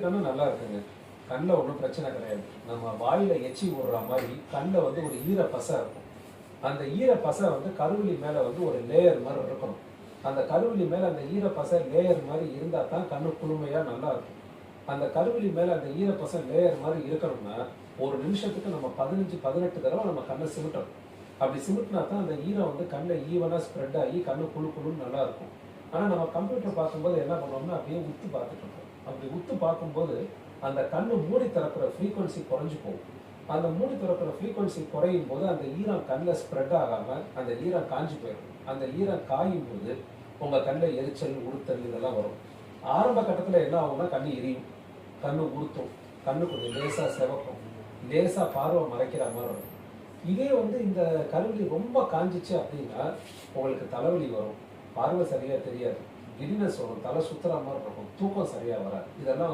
கண்ணு நல்லா இருக்குங்க. கண்ணில் ஒன்றும் பிரச்சனை கிடையாது. நம்ம வாயில எச்சி விடுற மாதிரி கண்ணில் வந்து ஒரு ஈர பசை இருக்கும். அந்த ஈர பசை வந்து கருவிழி மேலே வந்து ஒரு லேயர் மாதிரி இருக்கணும். அந்த கருவிழி மேலே அந்த ஈர பசை லேயர் மாதிரி இருந்தால் தான் கண்ணு குளுமையாக நல்லா இருக்கும். அந்த கருவிழி மேலே அந்த ஈர பசை லேயர் மாதிரி இருக்கணும்னா ஒரு நிமிஷத்துக்கு நம்ம 15-18 தடவை நம்ம கண்ணை சிமிட்டணும். அப்படி சிமிட்டினா தான் அந்த ஈரம் வந்து கண்ணில் ஈவனாக ஸ்ப்ரெட் ஆகி கண்ணு குழுன்னு நல்லா இருக்கும். ஆனால் நம்ம கம்ப்யூட்டர் பார்க்கும்போது என்ன பண்ணோம்னா அப்படியே உத்து பார்த்துட்டு இருக்கோம். அப்படி உத்து பார்க்கும்போது அந்த கண்ணு மூடி திறக்கிற ஃப்ரீக்வன்சி குறைஞ்சு போகும். அந்த மூடி திறக்கிற ஃப்ரீக்வன்சி குறையும் போது அந்த ஈரம் கண்ணில் ஸ்ப்ரெட் ஆகாமல் அந்த ஈரம் காஞ்சி போயிடும். அந்த ஈரம் காயும் போது உங்கள் கண்ணில் எரிச்சல் உறுத்தல் இதெல்லாம் வரும். ஆரம்ப கட்டத்தில் என்ன ஆகும்னா கண்ணு எரியும், கண்ணு உறுத்தும், கண்ணு கொஞ்சம் லேசாக செவக்கும், லேசாக பார்வை மறைக்கிற மாதிரி இருக்கும். இதே வந்து இந்த கருவிழி ரொம்ப காஞ்சிச்சு அப்படின்னா உங்களுக்கு தலைவலி வரும், பார்வை சரியாக தெரியாது, கிடினஸ் வரும், தலை சுத்துற மாதிரி இருக்கும், தூக்கம் சரியாக வராது. இதெல்லாம்